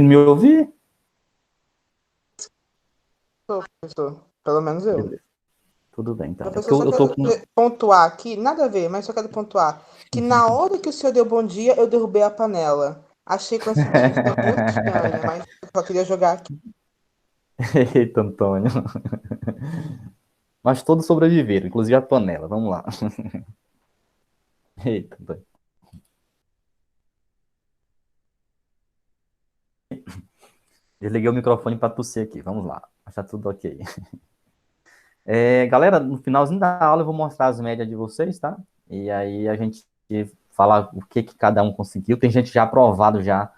me ouvir? Professor. Pelo menos eu. Beleza, tudo bem, então. É porque Professor, eu, só eu tô quero com... pontuar aqui, nada a ver, mas só quero pontuar que na hora que o senhor deu bom dia, eu derrubei a panela. Achei coincidência muito estranha, mas eu só queria jogar aqui. Eita, Antônio. Mas todos sobreviveram, inclusive a panela. Vamos lá. Eita, Antônio. Desliguei o microfone para tossir aqui. Vamos lá. Mas tá tudo ok. Galera, no finalzinho da aula eu vou mostrar as médias de vocês, tá? E aí a gente fala o que cada um conseguiu. Tem gente já aprovado já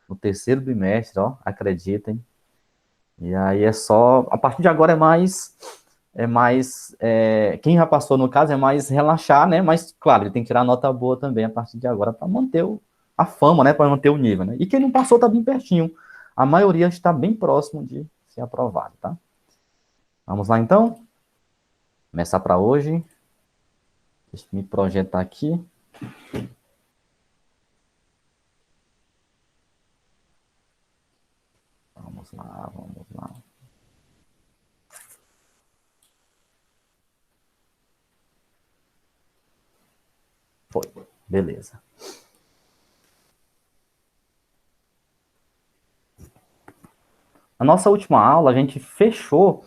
no terceiro bimestre, ó, acreditem. E aí é só, a partir de agora quem já passou no caso é mais relaxar, né? Mas claro, ele tem que tirar nota boa também a partir de agora para manter a fama, né? Para manter o nível, né? E quem não passou tá bem pertinho. A maioria está bem próximo de ser aprovado, tá? Vamos lá então? Começar para hoje. Deixa eu me projetar aqui. Vamos lá, vamos lá. Foi, beleza. Na nossa última aula, a gente fechou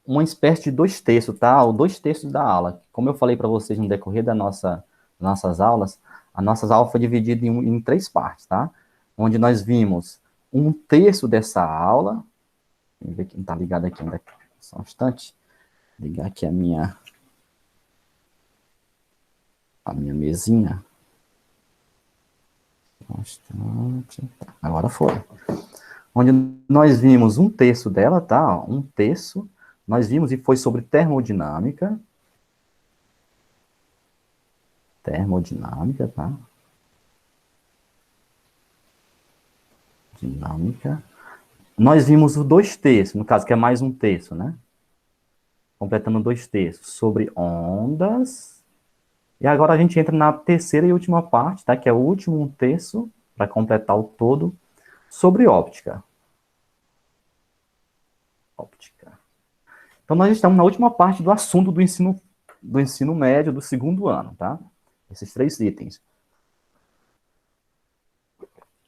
uma espécie de dois terços, tá? O dois terços da aula. Como eu falei para vocês no decorrer nossas aulas, a nossa aula foi dividida em três partes, tá? Onde nós vimos um terço dessa aula. Vamos ver quem está ligado aqui ainda. Só um instante. Ligar aqui a minha mesinha. Um instante. Tá, agora foi. Onde nós vimos um terço dela, tá? Um terço. Nós vimos e foi sobre termodinâmica. Termodinâmica, tá? Dinâmica. Nós vimos o dois terços, no caso, que é mais um terço, né? Completando dois terços, sobre ondas. E agora a gente entra na terceira e última parte, tá? Que é o último um terço, para completar o todo, sobre óptica. Óptica. Então, nós estamos na última parte do assunto do ensino médio do segundo ano, tá? Esses três itens.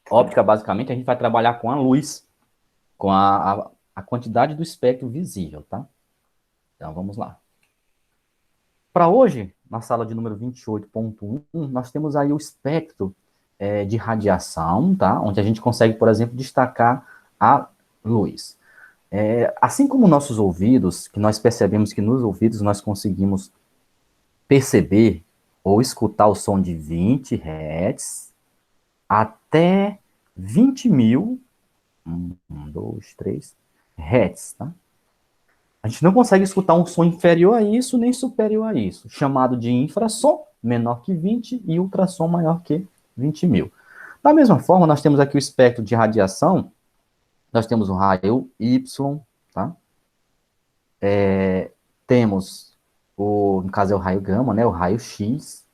Óptica, basicamente, a gente vai trabalhar com a luz, com a quantidade do espectro visível, tá? Então, vamos lá. Para hoje, na sala de número 28.1, nós temos aí o espectro de radiação, tá? Onde a gente consegue, por exemplo, destacar a luz. Assim como nossos ouvidos, que nós percebemos que nos ouvidos nós conseguimos perceber ou escutar o som de 20 Hz até 20.000, 2, 3 Hz, tá? A gente não consegue escutar um som inferior a isso, nem superior a isso, chamado de infrassom, menor que 20, e ultrassom maior que 20.000. Da mesma forma, nós temos aqui o espectro de radiação, nós temos o raio Y, tá? Temos, no caso é o raio gama, né? O raio X,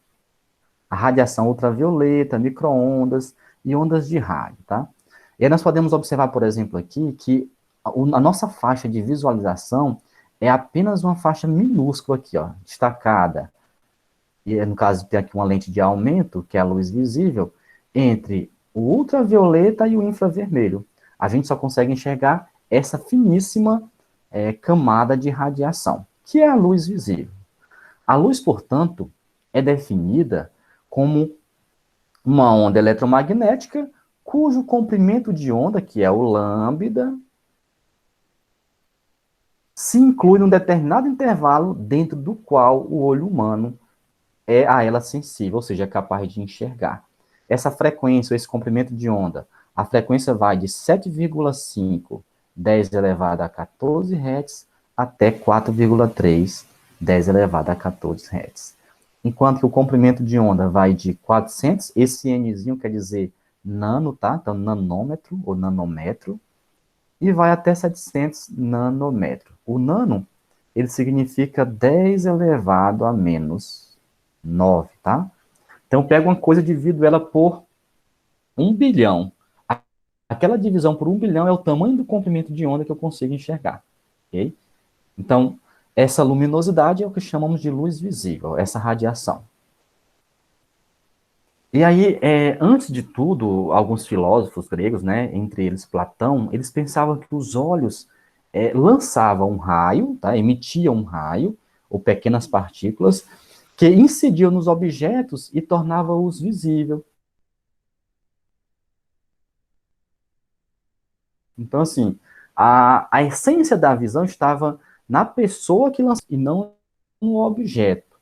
a radiação ultravioleta, micro-ondas e ondas de rádio, tá? E aí nós podemos observar, por exemplo, aqui, que a nossa faixa de visualização é apenas uma faixa minúscula aqui, ó, destacada. E no caso tem aqui uma lente de aumento, que é a luz visível, entre o ultravioleta e o infravermelho. A gente só consegue enxergar essa finíssima camada de radiação, que é a luz visível. A luz, portanto, é definida como uma onda eletromagnética cujo comprimento de onda, que é o lambda, se inclui num determinado intervalo dentro do qual o olho humano é a ela sensível, ou seja, é capaz de enxergar. Essa frequência, esse comprimento de onda, a frequência vai de 7,5, 10 elevado a 14 Hz, até 4,3, 10 elevado a 14 Hz. Enquanto que o comprimento de onda vai de 400, esse Nzinho quer dizer nano, tá? Então, nanômetro ou nanômetro, e vai até 700 nanômetro. O nano, ele significa 10 elevado a menos 9, tá? Então, pega uma coisa e divido ela por 1 bilhão. aquela divisão por 1 bilhão é o tamanho do comprimento de onda que eu consigo enxergar. Ok? Então, essa luminosidade é o que chamamos de luz visível, essa radiação. E aí, antes de tudo, alguns filósofos gregos, né, entre eles Platão, eles pensavam que os olhos lançavam um raio, tá, emitiam um raio, ou pequenas partículas, que incidiam nos objetos e tornavam-os visíveis. Então, assim, a essência da visão estava na pessoa que lançou, e não no objeto.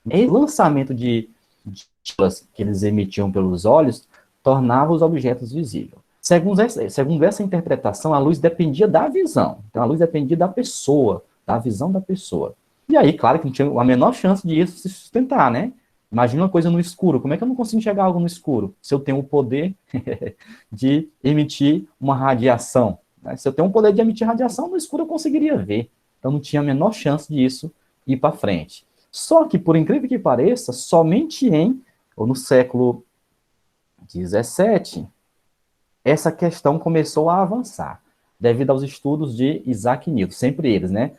E o lançamento de que eles emitiam pelos olhos tornava os objetos visíveis. Segundo essa interpretação, a luz dependia da visão. Então, a luz dependia da pessoa, da visão da pessoa. E aí, claro que não tinha a menor chance de isso se sustentar, né? Imagina uma coisa no escuro. Como é que eu não consigo enxergar algo no escuro? Se eu tenho o poder de emitir uma radiação. Né? Se eu tenho o poder de emitir radiação, no escuro eu conseguiria ver. Então, não tinha a menor chance disso ir para frente. Só que, por incrível que pareça, somente ou no século XVII, essa questão começou a avançar, devido aos estudos de Isaac Newton, sempre eles, né?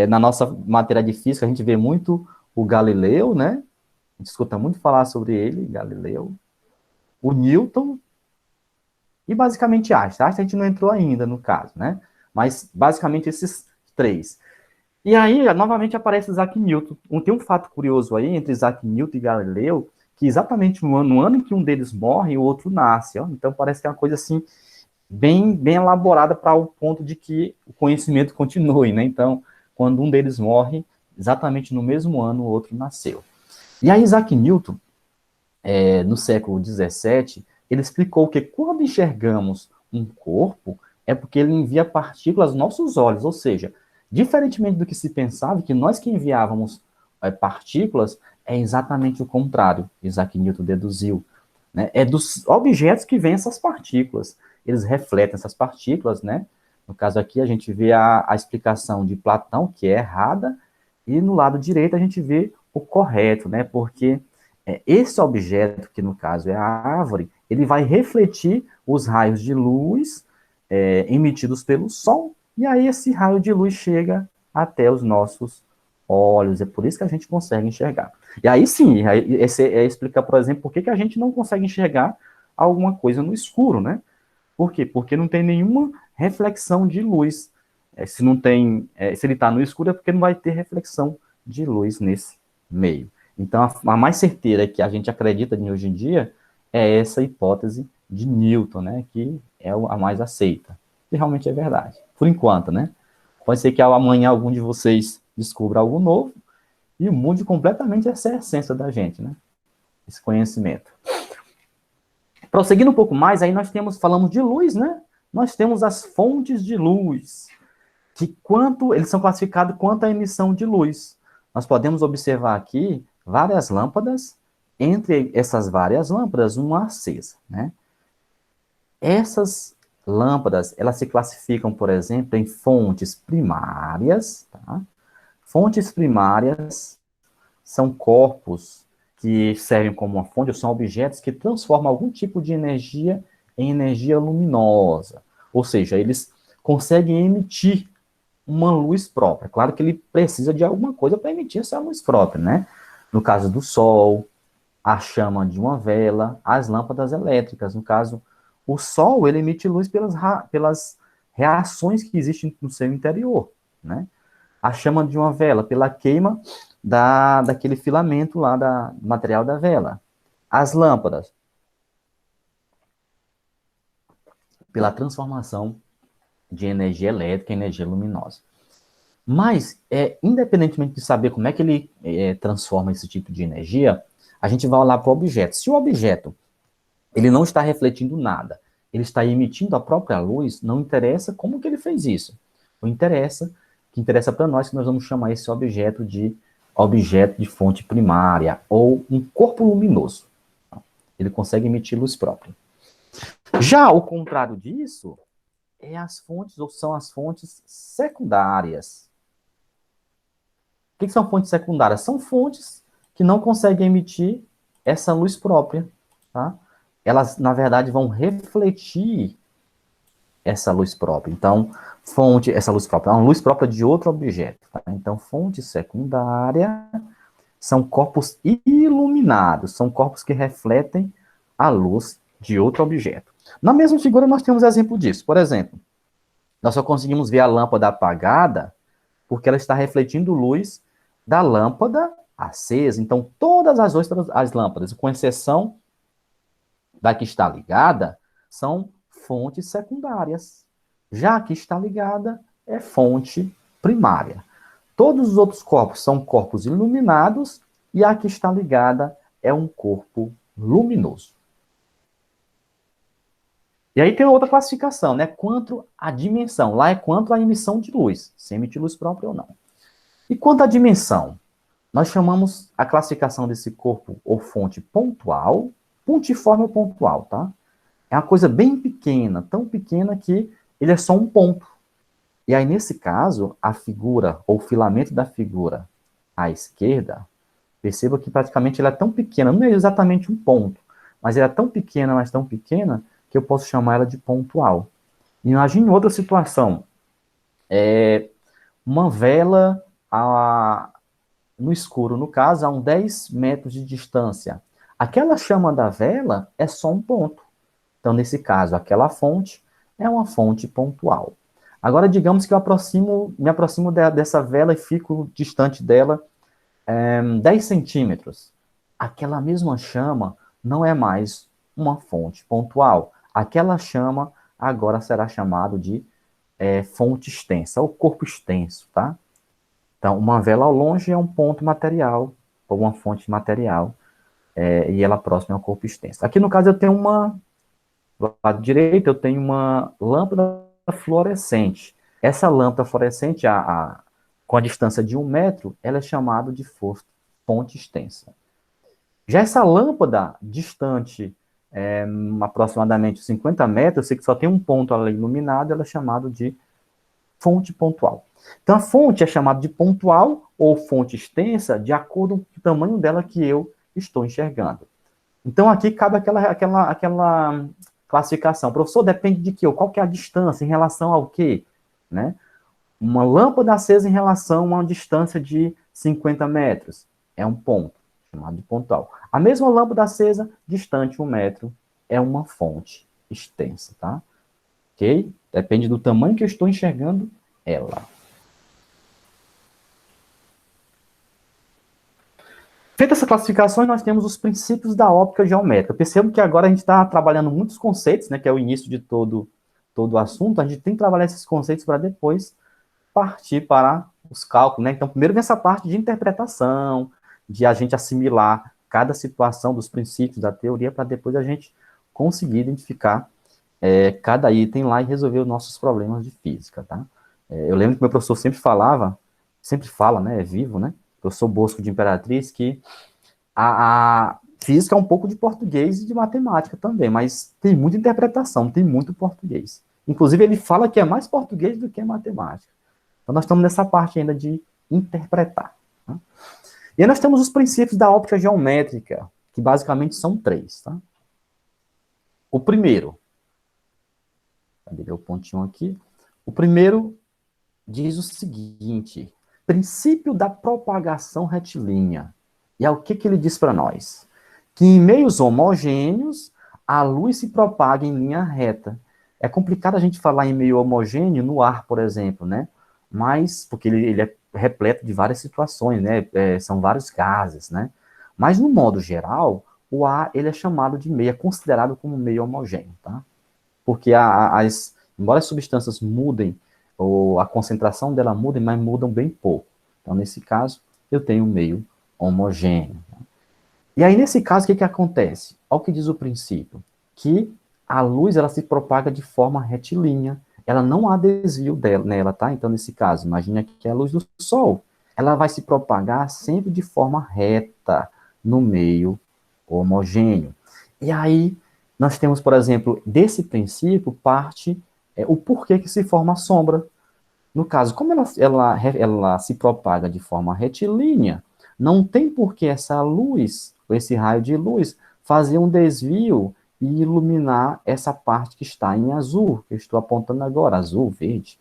Na nossa matéria de física, a gente vê muito o Galileu, né? A gente escuta muito falar sobre ele, Galileu, o Newton e basicamente Einstein. Einstein a gente não entrou ainda, no caso, né? Mas basicamente esses três. E aí, novamente, aparece Isaac Newton. Tem um fato curioso aí entre Isaac Newton e Galileu, que exatamente no ano em que um deles morre, o outro nasce. Ó. Então, parece que é uma coisa assim, bem elaborada para o ponto de que o conhecimento continue, né? Então, quando um deles morre, exatamente no mesmo ano, o outro nasceu. E aí, Isaac Newton, no século XVII, ele explicou que quando enxergamos um corpo, é porque ele envia partículas aos nossos olhos, ou seja, diferentemente do que se pensava, que nós que enviávamos partículas, é exatamente o contrário, Isaac Newton deduziu. Né? É dos objetos que vêm essas partículas. Eles refletem essas partículas, né? No caso aqui, a gente vê a explicação de Platão, que é errada, e no lado direito a gente vê o correto, né? Porque esse objeto, que no caso é a árvore, ele vai refletir os raios de luz emitidos pelo Sol, e aí esse raio de luz chega até os nossos olhos, é por isso que a gente consegue enxergar. E aí sim, esse explica, por exemplo, por que a gente não consegue enxergar alguma coisa no escuro, né? Por quê? Porque não tem nenhuma reflexão de luz. Se não tem, se ele está no escuro é porque não vai ter reflexão de luz nesse meio. Então, a mais certeira que a gente acredita hoje em dia é essa hipótese de Newton, né? Que é a mais aceita. E realmente é verdade. Por enquanto, né? Pode ser que amanhã algum de vocês descubra algo novo e mude completamente essa essência da gente, né? Esse conhecimento. Prosseguindo um pouco mais, aí falamos de luz, né? Nós temos as fontes de luz, que eles são classificados quanto à emissão de luz. Nós podemos observar aqui várias lâmpadas, entre essas várias lâmpadas, uma acesa, né? Essas lâmpadas, elas se classificam, por exemplo, em fontes primárias, tá? Fontes primárias são corpos que servem como uma fonte, ou são objetos que transformam algum tipo de energia em energia luminosa. Ou seja, eles conseguem emitir uma luz própria. Claro que ele precisa de alguma coisa para emitir essa luz própria, né? No caso do Sol, a chama de uma vela, as lâmpadas elétricas. No caso, o Sol, ele emite luz pelas reações que existem no seu interior, né? A chama de uma vela, pela queima daquele filamento lá do material da vela. As lâmpadas, pela transformação de energia elétrica em energia luminosa. Mas, independentemente de saber como é que ele transforma esse tipo de energia, a gente vai olhar para o objeto. Se o objeto ele não está refletindo nada, ele está emitindo a própria luz, não interessa como que ele fez isso. O que interessa para nós, que nós vamos chamar esse objeto de fonte primária, ou um corpo luminoso. Ele consegue emitir luz própria. Já o contrário disso, são as fontes secundárias. O que são fontes secundárias? São fontes que não conseguem emitir essa luz própria, tá? elas, na verdade, vão refletir essa luz própria. Então, fonte, essa luz própria, é uma luz própria de outro objeto. Tá? Então, fonte secundária são corpos iluminados, são corpos que refletem a luz de outro objeto. Na mesma figura, nós temos exemplo disso. Por exemplo, nós só conseguimos ver a lâmpada apagada porque ela está refletindo luz da lâmpada acesa. Então, todas as outras as lâmpadas, com exceção da que está ligada, são fontes secundárias. Já a que está ligada é fonte primária. Todos os outros corpos são corpos iluminados e a que está ligada é um corpo luminoso. E aí tem outra classificação, né? Quanto à dimensão. Lá é quanto à emissão de luz, se emite luz própria ou não. E quanto à dimensão? Nós chamamos a classificação desse corpo ou fonte pontual, pontiforme ou pontual, tá? É uma coisa bem pequena, tão pequena que ele é só um ponto. E aí, nesse caso, a figura, ou o filamento da figura à esquerda, perceba que praticamente ela é tão pequena, não é exatamente um ponto, mas ela é tão pequena, mas tão pequena, que eu posso chamar ela de pontual. Imagine outra situação. Uma vela no escuro, no caso, a uns 10 metros de distância. Aquela chama da vela é só um ponto. Então, nesse caso, aquela fonte é uma fonte pontual. Agora, digamos que eu me aproximo dessa vela e fico distante dela 10 centímetros. Aquela mesma chama não é mais uma fonte pontual. Aquela chama agora será chamado de fonte extensa, ou corpo extenso, tá? Então, uma vela ao longe é um ponto material, ou uma fonte material, e ela próxima é um corpo extenso. Aqui, no caso, eu tenho do lado direito, eu tenho uma lâmpada fluorescente. Essa lâmpada fluorescente, com a distância de 1 metro, ela é chamada de fonte extensa. Já essa lâmpada distante, aproximadamente 50 metros, eu sei que só tem um ponto ali iluminado, ela é chamada de fonte pontual. Então, a fonte é chamada de pontual ou fonte extensa de acordo com o tamanho dela que eu estou enxergando. Então, aqui cabe aquela classificação. Professor, depende de quê? Qual que é a distância em relação ao quê? Né? Uma lâmpada acesa em relação a uma distância de 50 metros é um ponto, chamado de pontual. A mesma lâmpada acesa, distante 1 metro, é uma fonte extensa, tá? Ok? Depende do tamanho que eu estou enxergando ela. Feita essa classificação, nós temos os princípios da óptica geométrica. Percebo que agora a gente está trabalhando muitos conceitos, né, que é o início de todo o assunto. A gente tem que trabalhar esses conceitos para depois partir para os cálculos, né? Então, primeiro vem essa parte de interpretação, de a gente assimilar cada situação dos princípios da teoria, para depois a gente conseguir identificar cada item lá e resolver os nossos problemas de física, tá? Eu lembro que meu professor sempre fala, né, é vivo, né? Professor Bosco de Imperatriz, que a física é um pouco de português e de matemática também, mas tem muita interpretação, tem muito português. Inclusive, ele fala que é mais português do que matemática. Então, nós estamos nessa parte ainda de interpretar. Tá? E aí nós temos os princípios da óptica geométrica, que basicamente são 3. Tá? O primeiro, cadê o pontinho aqui? O primeiro diz o seguinte: princípio da propagação retilínea. E é o que ele diz para nós? Que em meios homogêneos, a luz se propaga em linha reta. É complicado a gente falar em meio homogêneo no ar, por exemplo, né? Mas, porque ele é repleto de várias situações, né? São vários gases, né? Mas, no modo geral, o ar ele é chamado de meio, é considerado como meio homogêneo, tá? Porque embora as substâncias mudem, ou a concentração dela muda, mas mudam bem pouco. Então, nesse caso, eu tenho um meio homogêneo. E aí, nesse caso, o que acontece? Olha o que diz o princípio, que a luz ela se propaga de forma retilínea, ela não há desvio nela, tá? Então, nesse caso, imagine que é a luz do Sol, ela vai se propagar sempre de forma reta no meio homogêneo. E aí, nós temos, por exemplo, desse princípio, parte o porquê que se forma a sombra. No caso, como ela se propaga de forma retilínea, não tem por que essa luz, esse raio de luz, fazer um desvio e iluminar essa parte que está em azul, que eu estou apontando agora, azul, verde,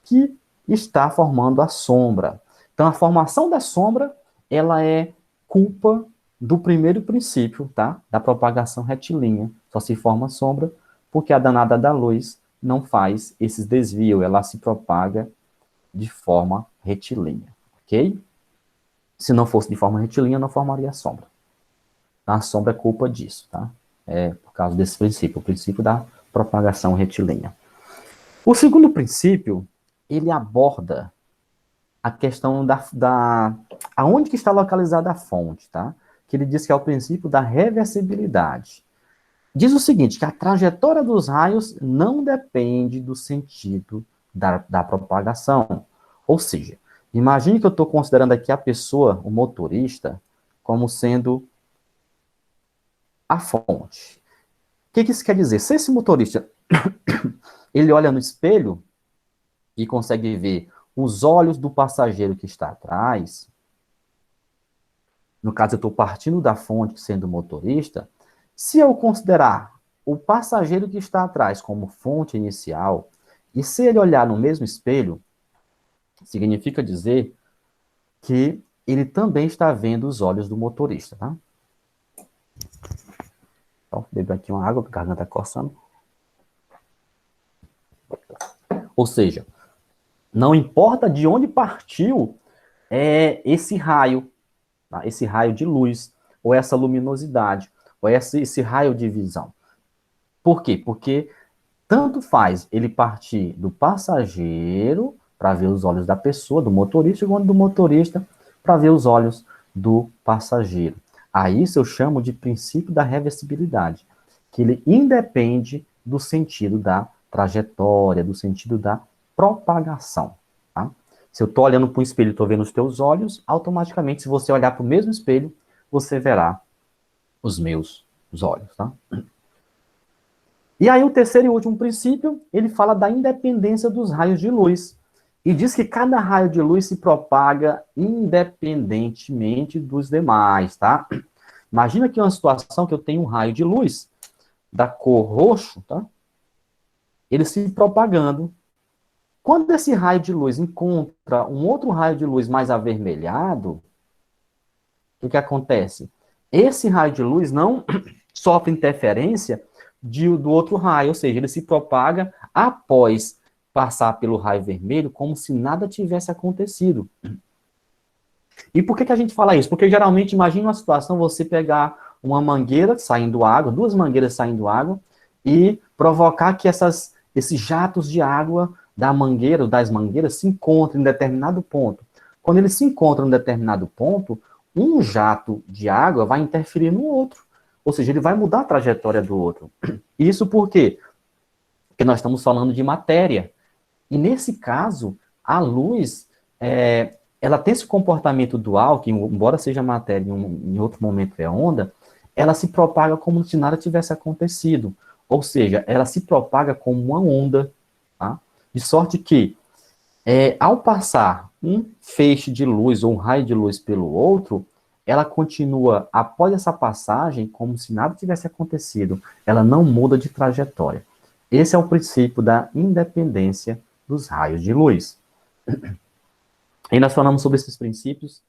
que está formando a sombra. Então, a formação da sombra, ela é culpa do primeiro princípio, tá? Da propagação retilínea. Só se forma sombra porque a danada da luz não faz esses desvios, ela se propaga de forma retilínea, ok? Se não fosse de forma retilínea, não formaria sombra. A sombra é culpa disso, tá? É por causa desse princípio, o princípio da propagação retilínea. O segundo princípio, ele aborda a questão aonde que está localizada a fonte, tá? Que ele diz que é o princípio da reversibilidade. Diz o seguinte, que a trajetória dos raios não depende do sentido da propagação. Ou seja, imagine que eu estou considerando aqui a pessoa, o motorista, como sendo a fonte. O que isso quer dizer? Se esse motorista ele olha no espelho e consegue ver os olhos do passageiro que está atrás, no caso eu estou partindo da fonte sendo motorista, se eu considerar o passageiro que está atrás como fonte inicial, e se ele olhar no mesmo espelho, significa dizer que ele também está vendo os olhos do motorista, tá? Então, bebo aqui uma água, porque a garganta está coçando. Ou seja, não importa de onde partiu esse raio, tá? Esse raio de luz, ou essa luminosidade, ou esse raio de visão. Por quê? Porque tanto faz ele partir do passageiro para ver os olhos da pessoa, do motorista, quanto do motorista para ver os olhos do passageiro. A isso eu chamo de princípio da reversibilidade, que ele independe do sentido da trajetória, do sentido da propagação. Tá? Se eu estou olhando para um espelho e estou vendo os teus olhos, automaticamente, se você olhar para o mesmo espelho, você verá os meus olhos. Tá? E aí o terceiro e último princípio, ele fala da independência dos raios de luz. E diz que cada raio de luz se propaga independentemente dos demais, tá? Imagina aqui uma situação que eu tenho um raio de luz da cor roxo, tá? Ele se propagando. Quando esse raio de luz encontra um outro raio de luz mais avermelhado, o que acontece? Esse raio de luz não sofre interferência do outro raio, ou seja, ele se propaga após passar pelo raio vermelho como se nada tivesse acontecido. E por que a gente fala isso? Porque geralmente, imagina uma situação, você pegar uma mangueira saindo água, duas mangueiras saindo água, e provocar que esses jatos de água da mangueira, das mangueiras, se encontrem em determinado ponto. Quando eles se encontram em determinado ponto, um jato de água vai interferir no outro. Ou seja, ele vai mudar a trajetória do outro. Isso por quê? Porque nós estamos falando de matéria. E nesse caso, a luz, ela tem esse comportamento dual, que embora seja matéria, em outro momento é onda, ela se propaga como se nada tivesse acontecido. Ou seja, ela se propaga como uma onda, tá? De sorte que, ao passar um feixe de luz ou um raio de luz pelo outro, ela continua, após essa passagem, como se nada tivesse acontecido. Ela não muda de trajetória. Esse é o princípio da independência dos raios de luz. E nós falamos sobre esses princípios,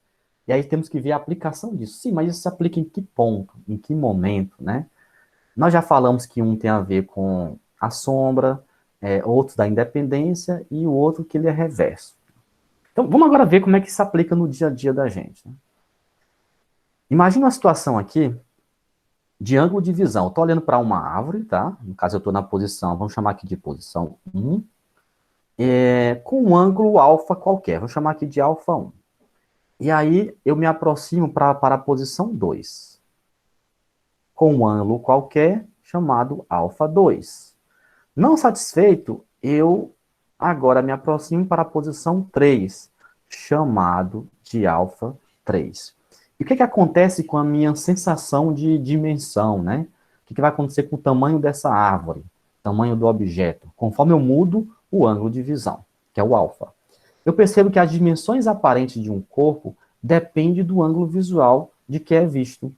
e aí temos que ver a aplicação disso. Sim, mas isso se aplica em que ponto, em que momento, né? Nós já falamos que um tem a ver com a sombra, outro da independência, e o outro que ele é reverso. Então, vamos agora ver como é que isso se aplica no dia a dia da gente, né? Imagina uma situação aqui de ângulo de visão. Eu estou olhando para uma árvore, tá? No caso, eu estou na posição, vamos chamar aqui de posição 1, com um ângulo alfa qualquer. Vou chamar aqui de alfa 1. E aí, eu me aproximo para a posição 2, com um ângulo qualquer chamado alfa 2. Não satisfeito, eu agora me aproximo para a posição 3, chamado de alfa 3. E o que acontece com a minha sensação de dimensão, né? O que vai acontecer com o tamanho dessa árvore, tamanho do objeto, conforme eu mudo o ângulo de visão, que é o alfa. Eu percebo que as dimensões aparentes de um corpo dependem do ângulo visual de que é visto.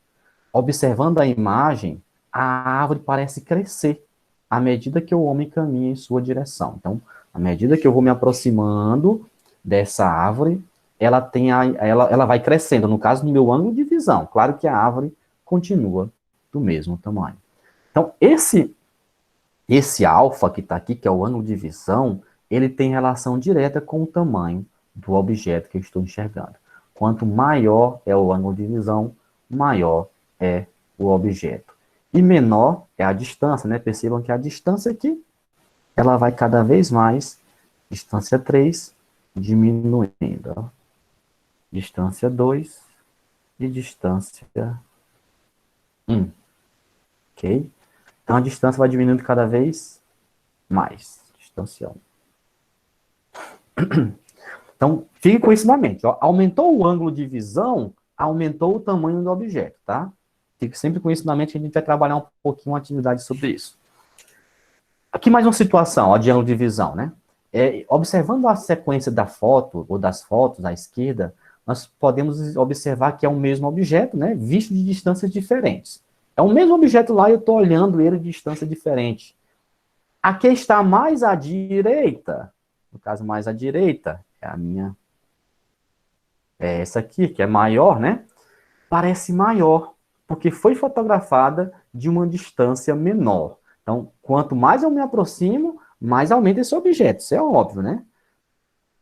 Observando a imagem, a árvore parece crescer à medida que o homem caminha em sua direção. Então, à medida que eu vou me aproximando dessa árvore, ela vai crescendo, no caso, no meu ângulo de visão. Claro que a árvore continua do mesmo tamanho. Então, esse alfa que está aqui, que é o ângulo de visão, ele tem relação direta com o tamanho do objeto que eu estou enxergando. Quanto maior é o ângulo de visão, maior é o objeto. E menor é a distância, né? Percebam que a distância aqui, ela vai cada vez mais, distância 3, diminuindo. Ó. Distância 2 e distância 1. Ok? Então, a distância vai diminuindo cada vez mais. Distância 1. Então, fique com isso na mente. Ó. Aumentou o ângulo de visão, aumentou o tamanho do objeto, tá? Fique sempre com isso na mente, a gente vai trabalhar um pouquinho uma atividade sobre isso. Aqui mais uma situação, ó, de ângulo de visão, né? Observando a sequência da foto, ou das fotos à esquerda, nós podemos observar que é o mesmo objeto, né? Visto de distâncias diferentes. É o mesmo objeto lá e eu estou olhando ele de distância diferente. Aqui está mais à direita. No caso, mais à direita, é a minha... É essa aqui, que é maior, né? Parece maior, porque foi fotografada de uma distância menor. Então, quanto mais eu me aproximo, mais aumenta esse objeto. Isso é óbvio, né?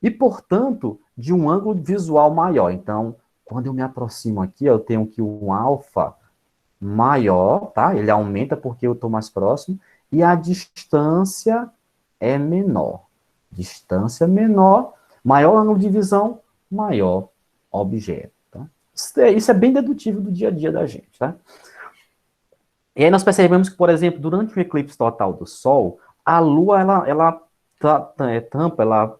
E, portanto, de um ângulo visual maior. Então, quando eu me aproximo aqui, eu tenho que um alfa maior, tá? Ele aumenta porque eu estou mais próximo, e a distância é menor. Distância menor, maior ângulo de visão, maior objeto. Tá? Isso é bem dedutivo do dia a dia da gente, tá? E aí nós percebemos que, por exemplo, durante o eclipse total do Sol, a Lua, ela tampa,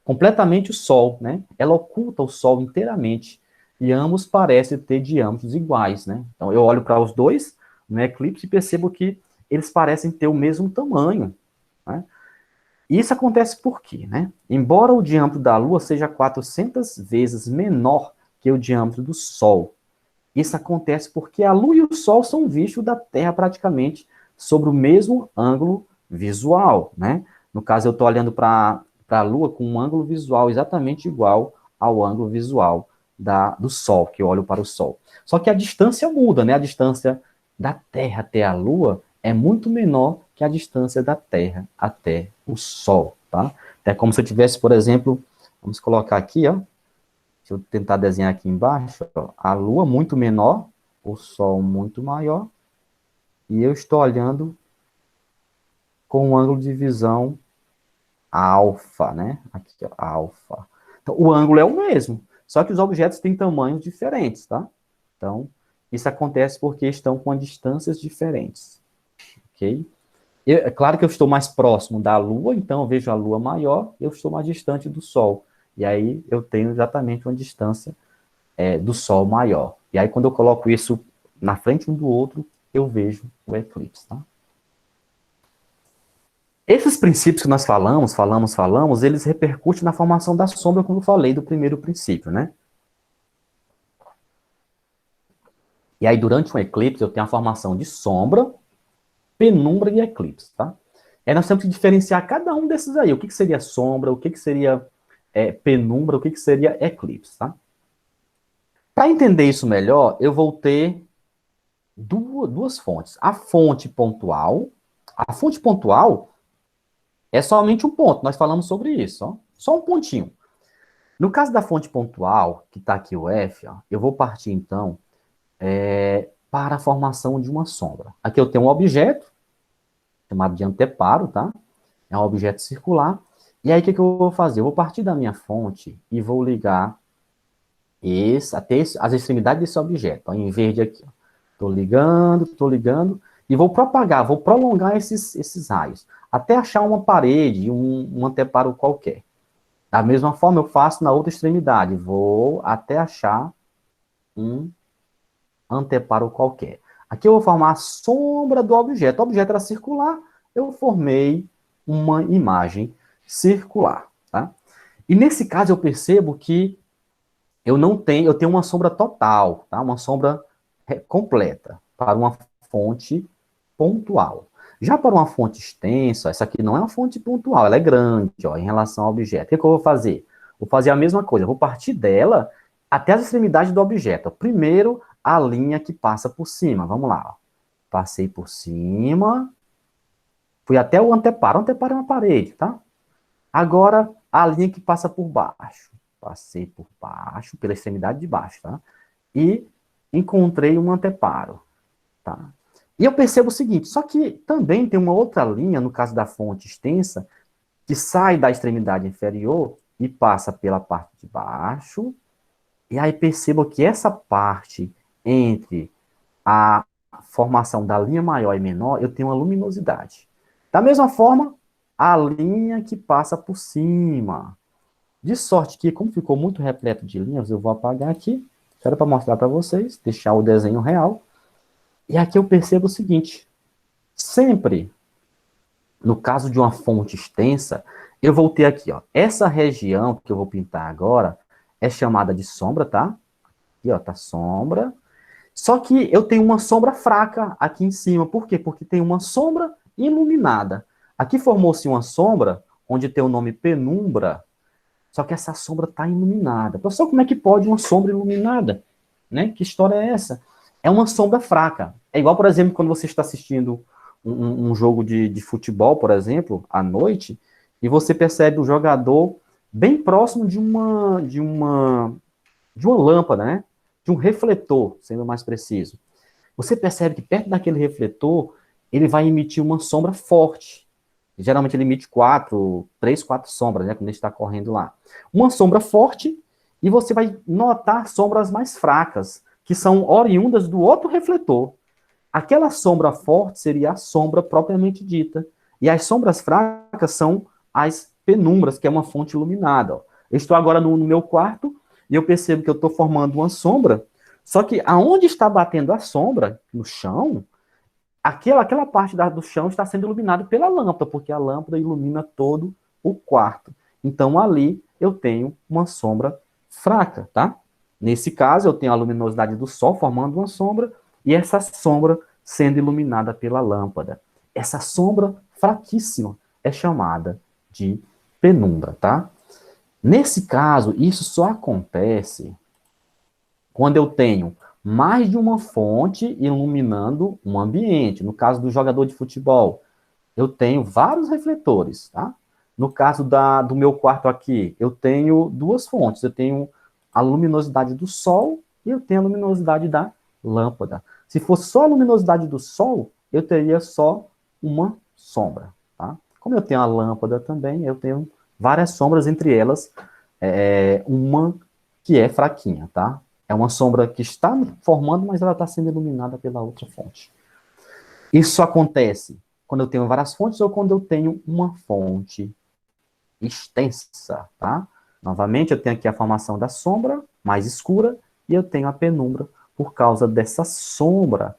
completamente o Sol, né? Ela oculta o Sol inteiramente, e ambos parecem ter diâmetros iguais, né? Então, eu olho para os dois no eclipse e percebo que eles parecem ter o mesmo tamanho, né? E isso acontece por quê, né? Embora o diâmetro da Lua seja 400 vezes menor que o diâmetro do Sol, isso acontece porque a Lua e o Sol são vistos da Terra praticamente sobre o mesmo ângulo visual, né? No caso, eu estou olhando para a Lua com um ângulo visual exatamente igual ao ângulo visual do Sol, que eu olho para o Sol. Só que a distância muda, né? A distância da Terra até a Lua é muito menor que a distância da Terra até o Sol, tá? É como se eu tivesse, por exemplo, vamos colocar aqui, ó, deixa eu tentar desenhar aqui embaixo, ó, a Lua muito menor, o Sol muito maior, e eu estou olhando com um ângulo de visão alfa, né? Aqui, ó, alfa. Então, o ângulo é o mesmo, só que os objetos têm tamanhos diferentes, tá? Então, isso acontece porque estão com distâncias diferentes, ok? É claro que eu estou mais próximo da Lua, então eu vejo a Lua maior, eu estou mais distante do Sol. E aí eu tenho exatamente uma distância do Sol maior. E aí quando eu coloco isso na frente um do outro, eu vejo o eclipse, tá? Esses princípios que nós falamos, eles repercutem na formação da sombra, como eu falei do primeiro princípio, né? E aí durante um eclipse eu tenho a formação de sombra, penumbra e eclipse, tá? E aí nós temos que diferenciar cada um desses aí. O que seria sombra, o que seria penumbra, o que seria eclipse, tá? Para entender isso melhor, eu vou ter duas fontes. A fonte pontual é somente um ponto, nós falamos sobre isso, ó. Só um pontinho. No caso da fonte pontual, que está aqui o F, ó, eu vou partir então para a formação de uma sombra. Aqui eu tenho um objeto, chamado de anteparo, tá? É um objeto circular. E aí o que eu vou fazer? Eu vou partir da minha fonte e vou ligar até as extremidades desse objeto, ó, em verde aqui. Estou ligando, e vou propagar, vou prolongar esses raios, até achar uma parede, um anteparo qualquer. Da mesma forma, eu faço na outra extremidade, vou até achar um anteparo qualquer. Aqui eu vou formar a sombra do objeto. O objeto era circular, eu formei uma imagem circular, tá? E nesse caso eu percebo que eu tenho uma sombra total, tá? Uma sombra completa para uma fonte pontual. Já para uma fonte extensa, essa aqui não é uma fonte pontual, ela é grande, ó, em relação ao objeto. O que eu vou fazer? Vou fazer a mesma coisa, vou partir dela até as extremidades do objeto. Primeiro, a linha que passa por cima. Vamos lá, ó. Passei por cima, fui até o anteparo é uma parede, tá? Agora, a linha que passa por baixo. Passei por baixo, pela extremidade de baixo, tá? E encontrei um anteparo, tá? E eu percebo o seguinte, só que também tem uma outra linha, no caso da fonte extensa, que sai da extremidade inferior e passa pela parte de baixo, e aí percebo que essa parte entre a formação da linha maior e menor, eu tenho uma luminosidade. Da mesma forma, a linha que passa por cima. De sorte que, como ficou muito repleto de linhas, eu vou apagar aqui, era para mostrar para vocês, deixar o desenho real. E aqui eu percebo o seguinte, sempre, no caso de uma fonte extensa, eu vou ter aqui, ó, essa região que eu vou pintar agora é chamada de sombra, tá? Aqui, ó, tá sombra. Só que eu tenho uma sombra fraca aqui em cima. Por quê? Porque tem uma sombra iluminada. Aqui formou-se uma sombra, onde tem o nome penumbra, só que essa sombra está iluminada. Professor, como é que pode uma sombra iluminada? Né? Que história é essa? É uma sombra fraca. É igual, por exemplo, quando você está assistindo um jogo de futebol, por exemplo, à noite, e você percebe o jogador bem próximo de uma lâmpada, né? De um refletor, sendo mais preciso. Você percebe que perto daquele refletor, ele vai emitir uma sombra forte. Geralmente ele emite 3, 4 sombras, né? Quando ele está correndo lá. Uma sombra forte, e você vai notar sombras mais fracas, que são oriundas do outro refletor. Aquela sombra forte seria a sombra propriamente dita. E as sombras fracas são as penumbras, que é uma fonte iluminada. Ó. Eu estou agora no meu quarto, e eu percebo que eu estou formando uma sombra, só que aonde está batendo a sombra, no chão, aquela parte do chão está sendo iluminada pela lâmpada, porque a lâmpada ilumina todo o quarto. Então, ali eu tenho uma sombra fraca, tá? Nesse caso, eu tenho a luminosidade do sol formando uma sombra, e essa sombra sendo iluminada pela lâmpada. Essa sombra fraquíssima é chamada de penumbra, tá? Nesse caso, isso só acontece quando eu tenho mais de uma fonte iluminando um ambiente. No caso do jogador de futebol, eu tenho vários refletores, tá? No caso do meu quarto aqui, eu tenho duas fontes. Eu tenho a luminosidade do sol e eu tenho a luminosidade da lâmpada. Se fosse só a luminosidade do sol, eu teria só uma sombra, tá? Como eu tenho a lâmpada também, eu tenho várias sombras, entre elas, uma que é fraquinha, tá? É uma sombra que está formando, mas ela está sendo iluminada pela outra fonte. Isso acontece quando eu tenho várias fontes ou quando eu tenho uma fonte extensa, tá? Novamente, eu tenho aqui a formação da sombra mais escura e eu tenho a penumbra por causa dessa sombra.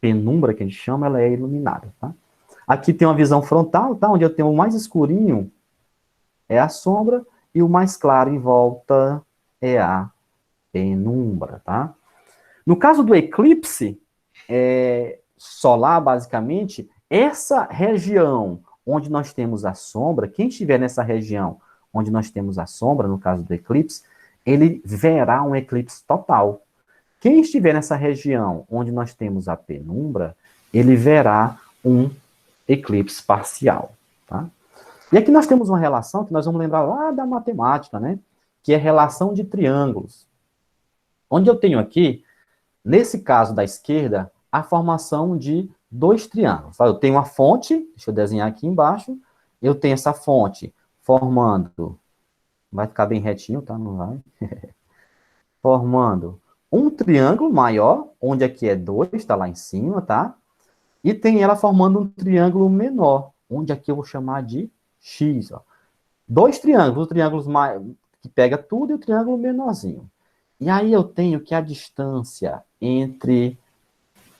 Penumbra, que a gente chama, ela é iluminada, tá? Aqui tem uma visão frontal, tá? Onde eu tenho o mais escurinho é a sombra e o mais claro em volta é a penumbra, tá? No caso do eclipse solar, basicamente, essa região onde nós temos a sombra, quem estiver nessa região onde nós temos a sombra, no caso do eclipse, ele verá um eclipse total. Quem estiver nessa região onde nós temos a penumbra, ele verá um eclipse parcial, tá? E aqui nós temos uma relação que nós vamos lembrar lá da matemática, né? Que é relação de triângulos. Onde eu tenho aqui, nesse caso da esquerda, a formação de dois triângulos. Eu tenho uma fonte, deixa eu desenhar aqui embaixo, eu tenho essa fonte formando, vai ficar bem retinho, tá? Não vai. Formando um triângulo maior, onde aqui é 2, está lá em cima, tá? E tem ela formando um triângulo menor, onde aqui eu vou chamar de X, ó. Dois triângulos, o triângulo que pega tudo e o triângulo menorzinho. E aí eu tenho que a distância entre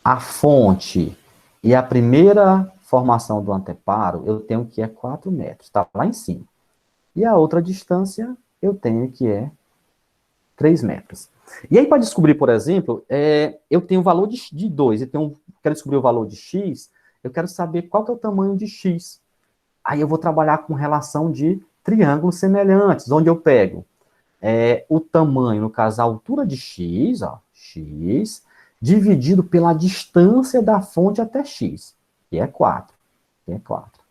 a fonte e a primeira formação do anteparo, eu tenho que é 4 metros, tá lá em cima. E a outra distância, eu tenho que é 3 metros. E aí, para descobrir, por exemplo, eu tenho o valor de 2, quero descobrir o valor de x, eu quero saber qual que é o tamanho de x. Aí eu vou trabalhar com relação de triângulos semelhantes, onde eu pego o tamanho, no caso, a altura de x, ó, x, dividido pela distância da fonte até x, que é 4. Que é 4.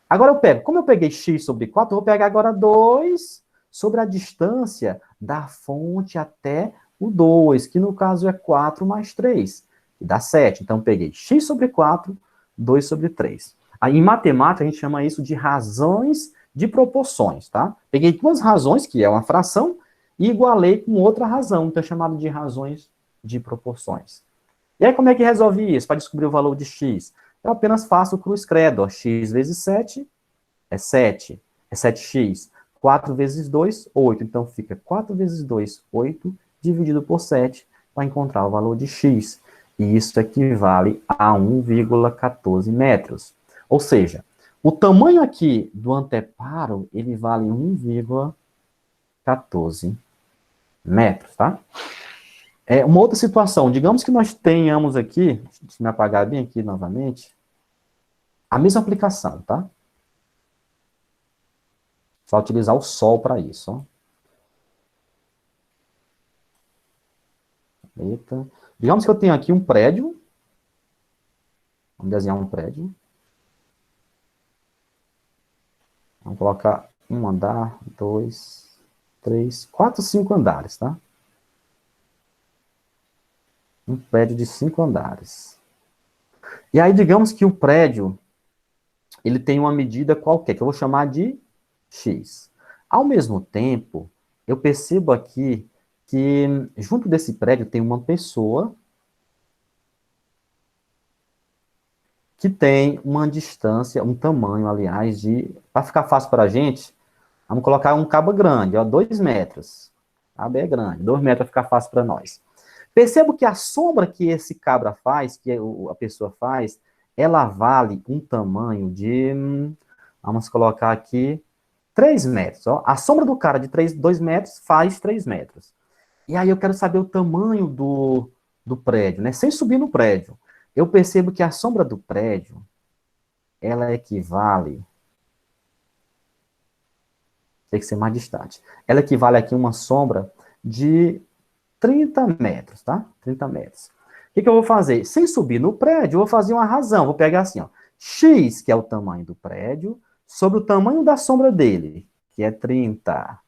Agora eu pego, como eu peguei x sobre 4, eu vou pegar agora 2 sobre a distância da fonte até o 2, que no caso é 4 mais 3, que dá 7. Então eu peguei x sobre 4, 2 sobre 3. Aí, em matemática, a gente chama isso de razões de proporções, tá? Peguei duas razões, que é uma fração, e igualei com outra razão, então é chamado de razões de proporções. E aí, como é que resolve isso, para descobrir o valor de x? Eu apenas faço o cruz credo, ó, x vezes 7 é 7, é 7x. 4 vezes 2, 8. Então, fica 4 vezes 2, 8, dividido por 7, para encontrar o valor de x. E isso equivale a 1,14 metros. Ou seja, o tamanho aqui do anteparo, ele vale 1,14 metros, tá? Uma outra situação, digamos que nós tenhamos aqui, deixa eu me apagar bem aqui novamente, a mesma aplicação, tá? Só utilizar o sol para isso, ó. Eita. Digamos que eu tenho aqui um prédio, vamos desenhar um prédio. Vamos colocar um andar, 2, 3, 4, 5 andares, tá? Um prédio de 5 andares. E aí, digamos que o prédio, ele tem uma medida qualquer, que eu vou chamar de x. Ao mesmo tempo, eu percebo aqui que junto desse prédio tem uma pessoa que tem uma distância, um tamanho, aliás, para ficar fácil para a gente, vamos colocar um cabo grande, ó, 2 metros. O cabo é grande, 2 metros vai ficar fácil para nós. Percebo que a sombra que esse cabra faz, que a pessoa faz, ela vale um tamanho de, vamos colocar aqui, 3 metros. Ó. A sombra do cara de 2 metros faz 3 metros. E aí eu quero saber o tamanho do prédio, né? Sem subir no prédio. Eu percebo que a sombra do prédio, ela equivale, tem que ser mais distante, ela equivale aqui a uma sombra de 30 metros, tá? 30 metros. O que eu vou fazer? Sem subir no prédio, eu vou fazer uma razão. Vou pegar assim, ó, x, que é o tamanho do prédio, sobre o tamanho da sombra dele, que é 30.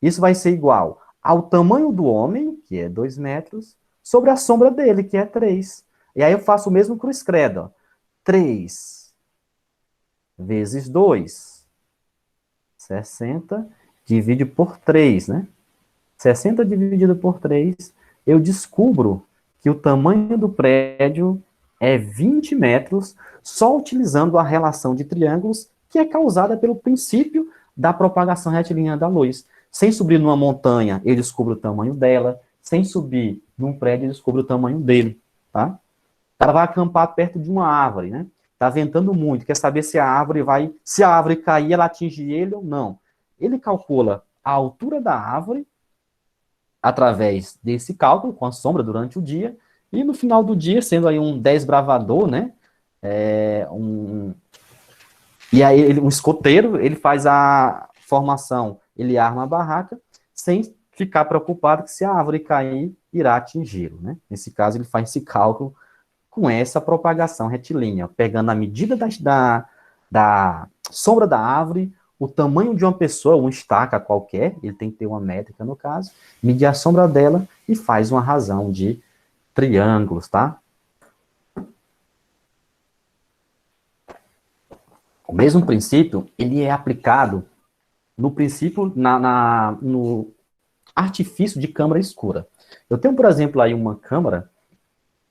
Isso vai ser igual ao tamanho do homem, que é 2 metros, sobre a sombra dele, que é 3. E aí eu faço o mesmo cruz credo, ó. 3 vezes 2, 60, divide por 3, né? 60 dividido por 3, eu descubro que o tamanho do prédio é 20 metros, só utilizando a relação de triângulos, que é causada pelo princípio da propagação retilínea da luz. Sem subir numa montanha, eu descubro o tamanho dela. Sem subir num prédio, eu descubro o tamanho dele, tá? O cara vai acampar perto de uma árvore, né? Tá ventando muito, quer saber se se a árvore cair, ela atinge ele ou não. Ele calcula a altura da árvore através desse cálculo, com a sombra durante o dia, e no final do dia, sendo aí um desbravador, né? E aí um escoteiro, ele faz a formação, ele arma a barraca, sem ficar preocupado que se a árvore cair, irá atingi-lo, né? Nesse caso, ele faz esse cálculo com essa propagação retilínea, pegando a medida da sombra da árvore, o tamanho de uma pessoa, uma estaca qualquer, ele tem que ter uma métrica no caso, medir a sombra dela e faz uma razão de triângulos, tá? O mesmo princípio, ele é aplicado no princípio, no artifício de câmara escura. Eu tenho, por exemplo, aí uma câmara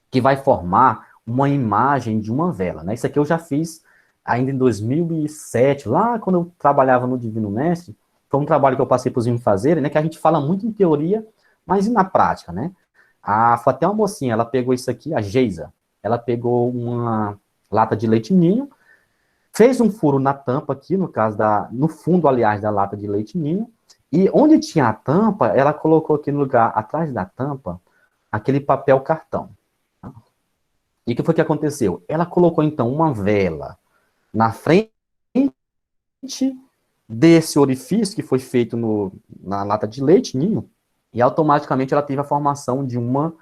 que vai formar uma imagem de uma vela, né? Isso aqui eu já fiz ainda em 2007, lá quando eu trabalhava no Divino Mestre, foi um trabalho que eu passei para os meninos fazerem, né? Que a gente fala muito em teoria, mas e na prática, né? Foi até uma mocinha, ela pegou isso aqui, a Geisa, ela pegou uma lata de leite ninho, fez um furo na tampa aqui, no fundo, aliás, da lata de leite ninho, e onde tinha a tampa, ela colocou aqui no lugar, atrás da tampa, aquele papel cartão. E o que foi que aconteceu? Ela colocou, então, uma vela na frente desse orifício que foi feito na lata de leite, ninho, e automaticamente ela teve a formação de uma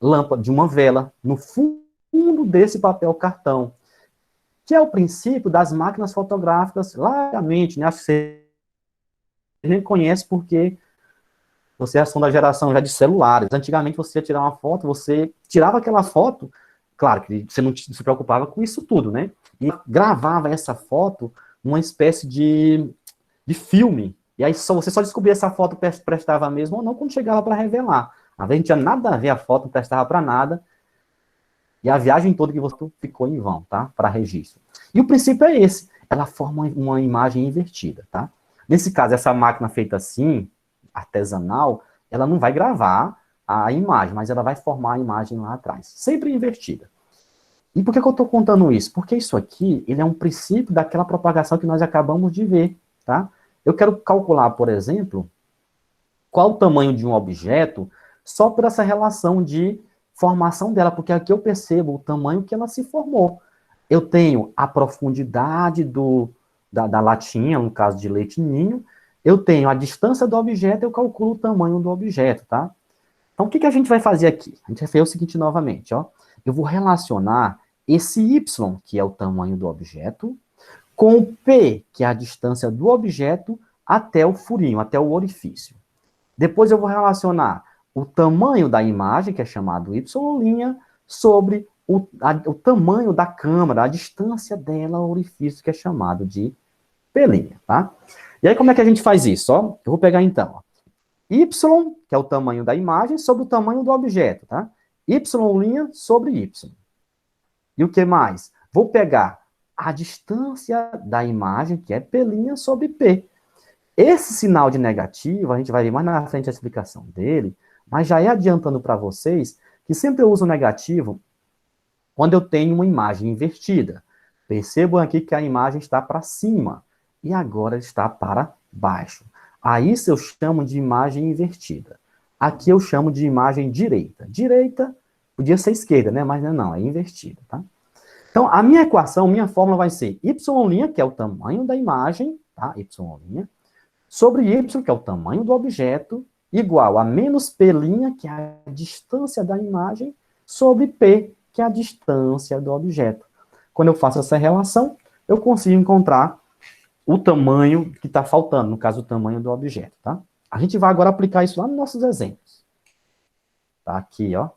lâmpada, de uma vela, no fundo desse papel cartão, que é o princípio das máquinas fotográficas, largamente, né? Acho que você nem conhece porque vocês são da geração já de celulares. Antigamente você ia tirar uma foto, você tirava aquela foto, claro que você não se preocupava com isso tudo, né? E gravava essa foto numa espécie de filme. E aí você só descobria se a foto prestava mesmo ou não quando chegava para revelar. Às vezes não tinha nada a ver, a foto não prestava para nada. E a viagem toda que você ficou em vão, tá? Para registro. E o princípio é esse. Ela forma uma imagem invertida, tá? Nesse caso, essa máquina feita assim, artesanal, ela não vai gravar a imagem, mas ela vai formar a imagem lá atrás. Sempre invertida. E por que eu estou contando isso? Porque isso aqui, ele é um princípio daquela propagação que nós acabamos de ver, tá? Eu quero calcular, por exemplo, qual o tamanho de um objeto só por essa relação de formação dela, porque aqui eu percebo o tamanho que ela se formou. Eu tenho a profundidade da latinha, no caso de leite ninho, eu tenho a distância do objeto, eu calculo o tamanho do objeto, tá? Então, o que a gente vai fazer aqui? A gente vai fazer o seguinte novamente, ó. Eu vou relacionar esse y, que é o tamanho do objeto, com o p, que é a distância do objeto até o furinho, até o orifício. Depois eu vou relacionar o tamanho da imagem, que é chamado y', sobre o tamanho da câmera, a distância dela ao orifício, que é chamado de p', tá? E aí como é que a gente faz isso? Ó? Eu vou pegar então, ó, y, que é o tamanho da imagem, sobre o tamanho do objeto, tá? Y' sobre y. E o que mais? Vou pegar a distância da imagem, que é p' sobre p. Esse sinal de negativo, a gente vai ver mais na frente a explicação dele, mas já é adiantando para vocês que sempre eu uso o negativo quando eu tenho uma imagem invertida. Percebam aqui que a imagem está para cima e agora está para baixo. Aí isso eu chamo de imagem invertida. Aqui eu chamo de imagem direita. Direita podia ser esquerda, né? Mas não, é invertida, tá? Então, a minha equação, minha fórmula vai ser y', que é o tamanho da imagem, tá? Y', sobre y, que é o tamanho do objeto, igual a menos p', que é a distância da imagem, sobre p, que é a distância do objeto. Quando eu faço essa relação, eu consigo encontrar o tamanho que está faltando, no caso, o tamanho do objeto, tá? A gente vai agora aplicar isso lá nos nossos exemplos. Tá aqui, ó.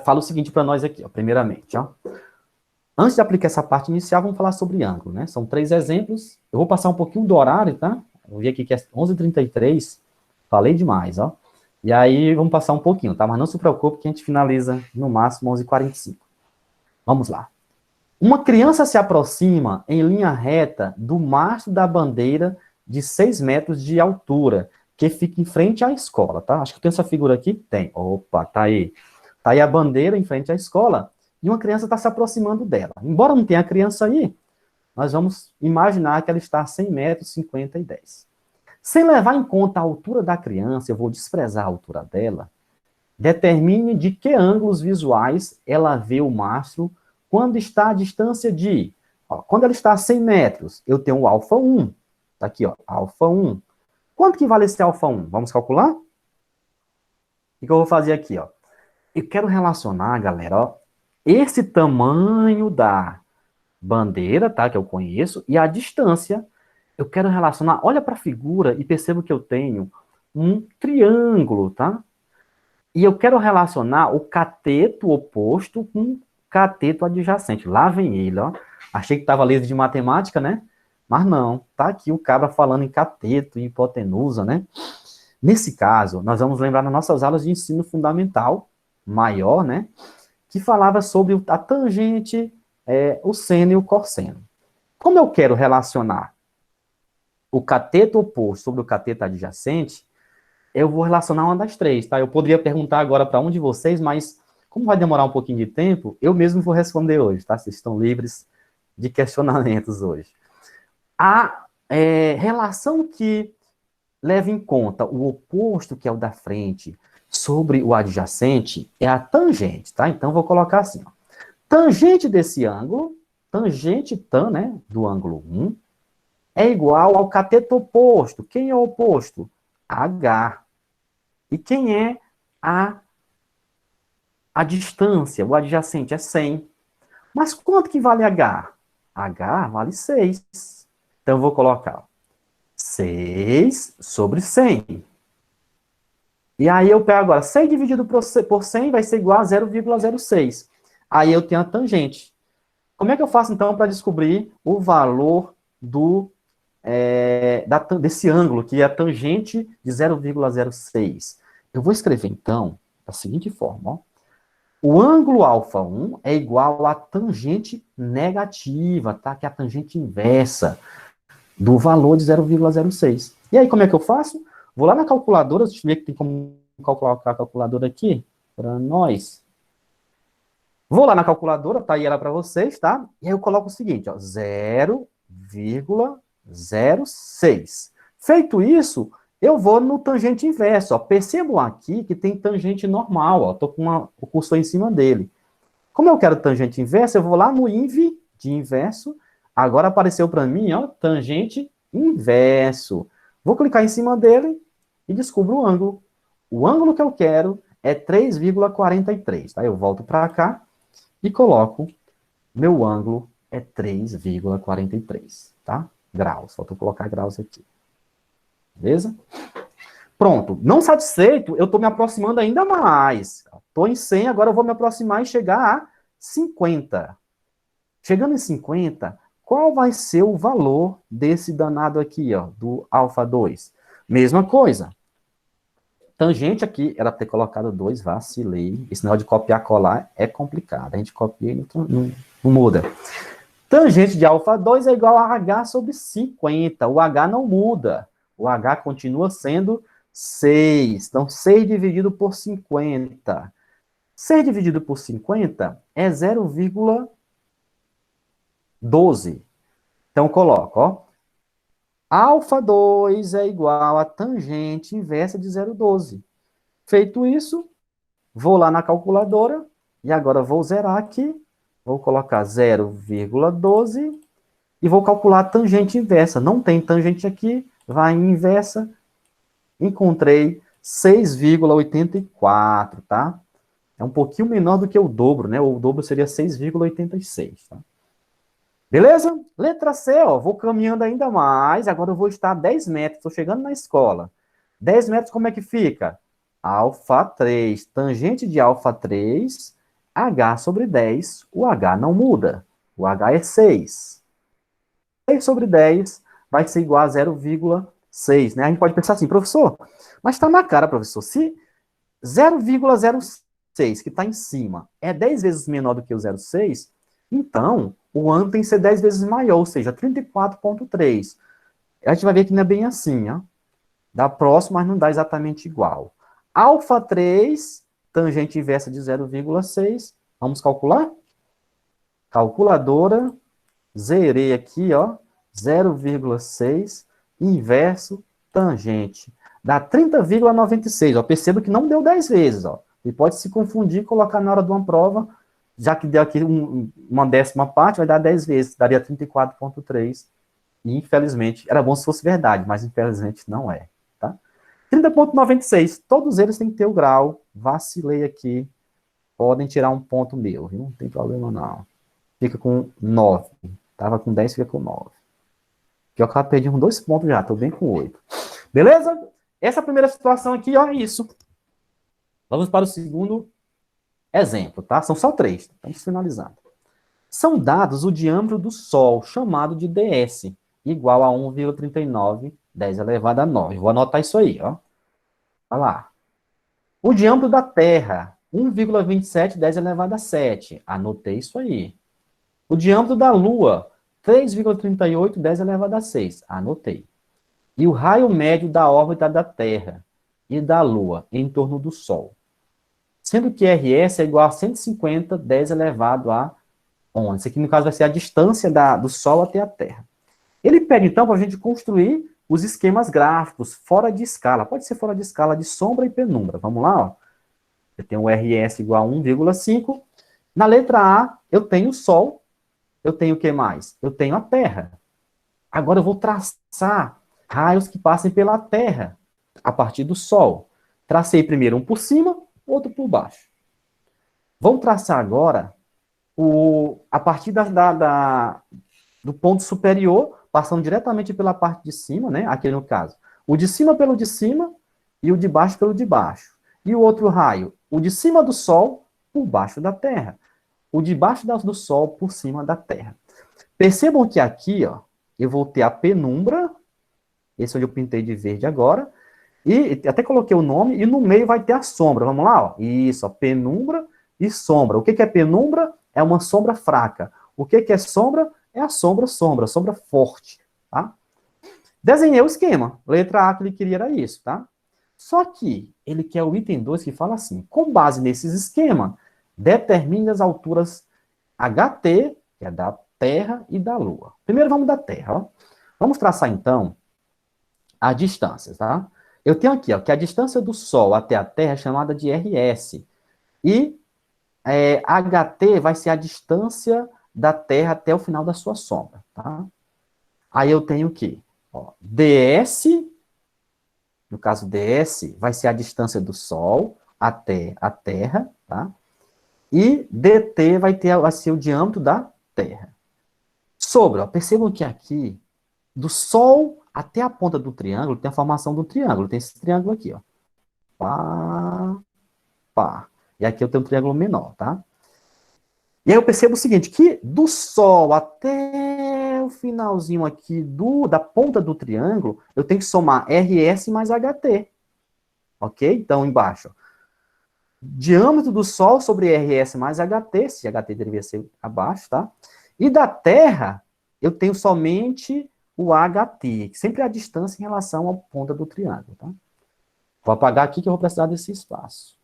Fala o seguinte para nós aqui, ó, primeiramente, ó. Antes de aplicar essa parte inicial, vamos falar sobre ângulo, né? São 3 exemplos. Eu vou passar um pouquinho do horário, tá? Eu vi aqui que é 11h33. Falei demais, ó. E aí, vamos passar um pouquinho, tá? Mas não se preocupe que a gente finaliza no máximo 11h45. Vamos lá. Uma criança se aproxima em linha reta do mastro da bandeira de 6 metros de altura, que fica em frente à escola, tá? Acho que tem essa figura aqui. Tem. Opa, tá aí. Tá aí a bandeira em frente à escola. E uma criança está se aproximando dela. Embora não tenha criança aí, nós vamos imaginar que ela está a 100 metros, 50 e 10. Sem levar em conta a altura da criança, eu vou desprezar a altura dela, determine de que ângulos visuais ela vê o mastro quando está à distância de... Ó, quando ela está a 100 metros, eu tenho o alfa 1. Tá aqui, ó, alfa 1. Quanto que vale esse alfa 1? Vamos calcular? O que eu vou fazer aqui, ó? Eu quero relacionar, galera, ó, esse tamanho da bandeira, tá, que eu conheço, e a distância. Eu quero relacionar, olha para a figura e percebo que eu tenho um triângulo, tá? E eu quero relacionar o cateto oposto com o cateto adjacente. Lá vem ele, ó. Achei que estava livre de matemática, né? Mas não, tá aqui o cabra falando em cateto e hipotenusa, né? Nesse caso, nós vamos lembrar nas nossas aulas de ensino fundamental, maior, né? Que falava sobre a tangente, o seno e o cosseno. Como eu quero relacionar o cateto oposto sobre o cateto adjacente, eu vou relacionar uma das três, tá? Eu poderia perguntar agora para um de vocês, mas como vai demorar um pouquinho de tempo, eu mesmo vou responder hoje, tá? Vocês estão livres de questionamentos hoje. A relação que leva em conta o oposto, que é o da frente, sobre o adjacente é a tangente, tá? Então, vou colocar assim, ó. Tangente desse ângulo, tangente tan, né, do ângulo 1, é igual ao cateto oposto. Quem é o oposto? H. E quem é a distância, o adjacente é 100. Mas quanto que vale H? H vale 6. Então, eu vou colocar 6 sobre 100. E aí eu pego agora, 100 dividido por 100 vai ser igual a 0,06. Aí eu tenho a tangente. Como é que eu faço, então, para descobrir o valor desse ângulo, que é a tangente de 0,06? Eu vou escrever, então, da seguinte forma, ó. O ângulo α1 é igual à tangente negativa, tá? Que é a tangente inversa do valor de 0,06. E aí, como é que eu faço? Vou lá na calculadora, deixa eu ver que tem como calcular a calculadora aqui, para nós. Vou lá na calculadora, tá aí ela para vocês, tá? E aí eu coloco o seguinte, ó, 0,06. Feito isso, eu vou no tangente inverso, ó. Percebam aqui que tem tangente normal, ó. Tô com o cursor em cima dele. Como eu quero tangente inverso, eu vou lá no inv de inverso. Agora apareceu para mim, ó, tangente inverso. Vou clicar em cima dele e descubro o ângulo. O ângulo que eu quero é 3,43, tá? Eu volto para cá e coloco, meu ângulo é 3,43, tá? Graus, falta eu colocar graus aqui. Beleza? Pronto. Não satisfeito, eu estou me aproximando ainda mais. Estou em 100, agora eu vou me aproximar e chegar a 50. Chegando em 50, qual vai ser o valor desse danado aqui, ó, do α2? Mesma coisa. Tangente aqui, era ter colocado 2, vacilei. Esse negócio de copiar colar é complicado. A gente copia e não muda. Tangente de α2 é igual a h sobre 50. O h não muda. O h continua sendo 6. Então, 6 dividido por 50. 6 dividido por 50 é 0,12. Então, coloco, ó. α2 é igual a tangente inversa de 0,12. Feito isso, vou lá na calculadora e agora vou zerar aqui. Vou colocar 0,12 e vou calcular a tangente inversa. Não tem tangente aqui, vai em inversa. Encontrei 6,84, tá? É um pouquinho menor do que o dobro, né? O dobro seria 6,86, tá? Beleza? Letra C, ó, vou caminhando ainda mais, agora eu vou estar a 10 metros, estou chegando na escola. 10 metros, como é que fica? α3, tangente de α3, h sobre 10, o h não muda, o h é 6. 6 sobre 10 vai ser igual a 0,6, né? A gente pode pensar assim, professor, mas está na cara, professor, se 0,06, que está em cima, é 10 vezes menor do que o 0,6, então o ângulo tem que ser 10 vezes maior, ou seja, 34,3. A gente vai ver que não é bem assim, ó. Dá próximo, mas não dá exatamente igual. α3, tangente inversa de 0,6. Vamos calcular? Calculadora. Zerei aqui, ó. 0,6 inverso tangente. Dá 30,96. Ó. Perceba que não deu 10 vezes, ó. E pode se confundir e colocar na hora de uma prova, já que deu aqui uma décima parte, vai dar 10 vezes. Daria 34,3. E, infelizmente, era bom se fosse verdade, mas infelizmente não é. 30,96. Todos eles têm que ter o grau. Vacilei aqui. Podem tirar um ponto meu, viu? Não tem problema, não. Fica com 9. Tava com 10, fica com 9. Pior que eu perdi com 2 pontos já. Tô bem com 8. Beleza? Essa primeira situação aqui, ó, é isso. Vamos para o segundo exemplo, tá? São só 3. Estamos finalizando. São dados o diâmetro do Sol, chamado de ds, igual a 1,39, 10 elevado a 9. Vou anotar isso aí, ó. Olha lá. O diâmetro da Terra, 1,27, 10 elevado a 7. Anotei isso aí. O diâmetro da Lua, 3,38, 10 elevado a 6. Anotei. E o raio médio da órbita da Terra e da Lua em torno do Sol. Sendo que RS é igual a 150, 10 elevado a 11. Isso aqui, no caso, vai ser a distância do Sol até a Terra. Ele pede, então, para a gente construir os esquemas gráficos fora de escala. Pode ser fora de escala de sombra e penumbra. Vamos lá, ó. Eu tenho o RS igual a 1,5. Na letra A, eu tenho o Sol. Eu tenho o que mais? Eu tenho a Terra. Agora eu vou traçar raios que passem pela Terra, a partir do Sol. Tracei primeiro um por cima, outro por baixo. Vamos traçar agora a partir do ponto superior, passando diretamente pela parte de cima, né? Aqui no caso. O de cima pelo de cima e o de baixo pelo de baixo. E o outro raio, o de cima do Sol por baixo da Terra. O de baixo do Sol por cima da Terra. Percebam que aqui, ó, eu vou ter a penumbra, esse onde eu pintei de verde agora, e até coloquei o nome, e no meio vai ter a sombra. Vamos lá, ó. Isso, ó, penumbra e sombra. O que é penumbra? É uma sombra fraca. O que é sombra? É a sombra forte, tá? Desenhei o esquema. Letra A que ele queria era isso, tá? Só que ele quer o item 2 que fala assim, com base nesses esquemas, determine as alturas HT, que é da Terra e da Lua. Primeiro vamos da Terra, ó. Vamos traçar, então, as distâncias, tá? Eu tenho aqui, ó, que a distância do Sol até a Terra é chamada de RS. E HT vai ser a distância da Terra até o final da sua sombra, tá? Aí eu tenho o quê? Ó, DS, no caso DS, vai ser a distância do Sol até a Terra, tá? E DT vai ser o diâmetro da Terra. Sobre, ó, percebam que aqui, do Sol até a ponta do triângulo, tem a formação do triângulo. Tem esse triângulo aqui, ó. Pá, pá. E aqui eu tenho um triângulo menor, tá? E aí eu percebo o seguinte, que do Sol até o finalzinho aqui da ponta do triângulo, eu tenho que somar RS mais HT. Ok? Então, embaixo, ó, diâmetro do Sol sobre RS mais HT, se HT deveria ser abaixo, tá? E da Terra, eu tenho somente o HT, que sempre é a distância em relação à ponta do triângulo, tá? Vou apagar aqui que eu vou precisar desse espaço.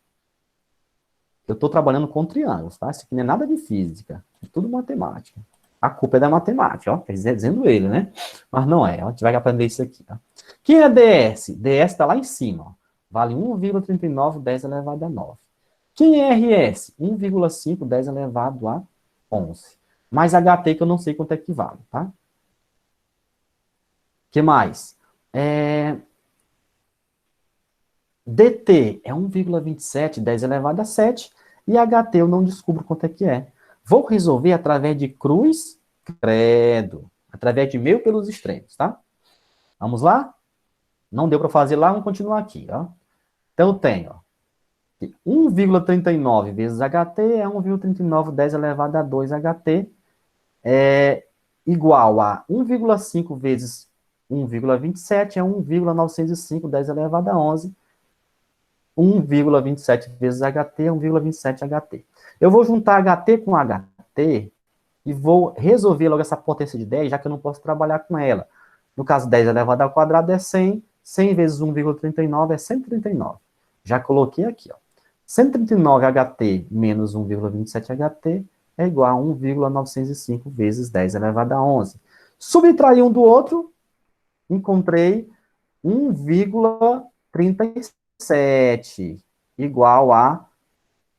Eu estou trabalhando com triângulos, tá? Isso aqui não é nada de física, é tudo matemática. A culpa é da matemática, ó, quer dizer, dizendo ele, né? Mas não é, ó, a gente vai aprender isso aqui, tá? Quem é DS? DS está lá em cima, ó. Vale 1,39, 10 elevado a 9. Quem é RS? 1,5, 10 elevado a 11. Mais HT que eu não sei quanto é que vale, tá? O que mais? DT é 1,27, 10 elevado a 7, e HT eu não descubro quanto é que é. Vou resolver através de cruz, credo, através de meio pelos extremos, tá? Vamos lá? Não deu para fazer lá, vamos continuar aqui, ó. Então eu tenho, ó, 1,39 vezes HT é 1,39, 10 elevado a 2 HT, é igual a 1,5 vezes 1,27 é 1,905, 10 elevado a 11, 1,27 vezes HT é 1,27 HT. Eu vou juntar HT com HT e vou resolver logo essa potência de 10, já que eu não posso trabalhar com ela. No caso, 10 elevado ao quadrado é 100, 100 vezes 1,39 é 139. Já coloquei aqui, ó. 139 HT menos 1,27 HT é igual a 1,905 vezes 10 elevado a 11. Subtraí um do outro, encontrei 1,37 igual a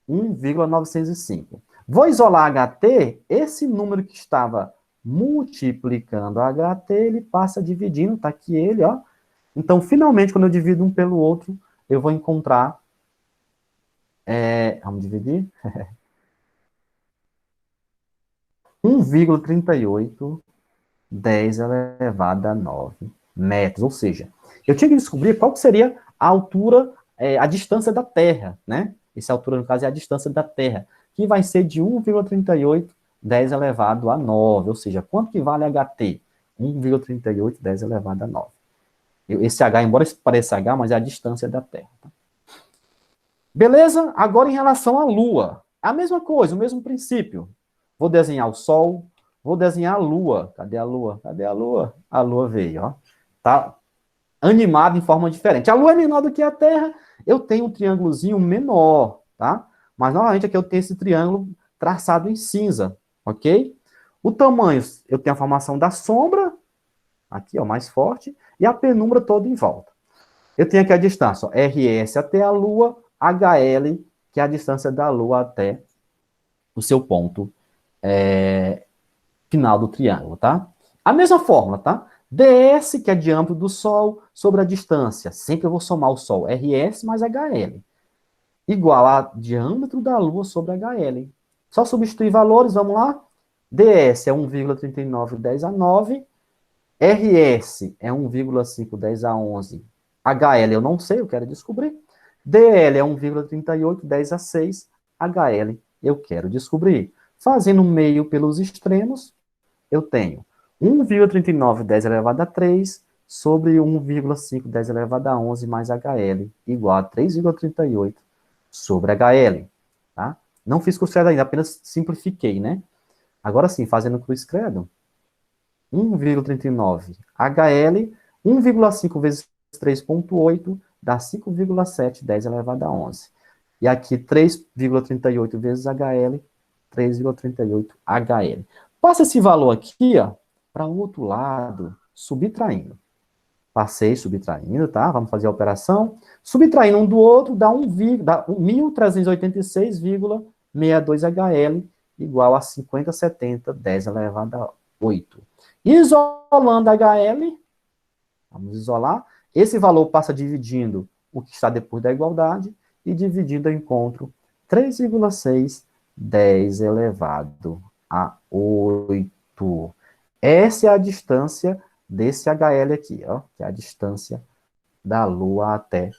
1,905. Vou isolar HT, esse número que estava multiplicando HT, ele passa dividindo, tá aqui ele, ó. Então, finalmente, quando eu divido um pelo outro, eu vou encontrar... vamos dividir? 1,38, 10 elevado a 9 metros. Ou seja, eu tinha que descobrir qual que seria a altura, a distância da Terra, né? Essa altura, no caso, é a distância da Terra, que vai ser de 1,38, 10 elevado a 9. Ou seja, quanto que vale HT? 1,38, 10 elevado a 9. Esse H, embora pareça H, mas é a distância da Terra. Tá? Beleza? Agora, em relação à Lua. A mesma coisa, o mesmo princípio. Vou desenhar o Sol, vou desenhar a Lua. Cadê a Lua? Cadê a Lua? A Lua veio, ó. Tá animado em forma diferente. A Lua é menor do que a Terra, eu tenho um triângulozinho menor, tá? Mas, novamente, aqui eu tenho esse triângulo traçado em cinza, ok? O tamanho, eu tenho a formação da sombra, aqui, ó, mais forte, e a penumbra toda em volta. Eu tenho aqui a distância, ó, RS até a Lua, HL, que é a distância da Lua até o seu ponto final do triângulo, tá? A mesma fórmula, tá? ds, que é diâmetro do Sol, sobre a distância. Sempre eu vou somar o Sol, RS mais HL. Igual a diâmetro da Lua sobre HL. Só substituir valores, vamos lá? ds é 1,3910 a 9. RS é 1,510 a 11. HL eu não sei, eu quero descobrir. DL é 1,3810 a 6. HL eu quero descobrir. Fazendo meio pelos extremos, eu tenho 1,3910 elevado a 3 sobre 1,510 elevado a 11 mais HL, igual a 3,38 sobre HL. Tá? Não fiz cruz credo ainda, apenas simplifiquei, né? Agora sim, fazendo cruz credo, 1,39 HL, 1,5 vezes 3,8 dá 5,710 elevado a 11. E aqui 3,38 vezes HL, 3,38 HL. Passa esse valor aqui, ó, para o outro lado, subtraindo. Passei subtraindo, tá? Vamos fazer a operação. Subtraindo um do outro, dá 1.386,62 HL, igual a 50,70, 10 elevado a 8. Isolando HL, vamos isolar, esse valor passa dividindo o que está depois da igualdade, e dividindo eu encontro 3,6, 10 elevado a 8. Essa é a distância desse HL aqui, ó, que é a distância da Lua até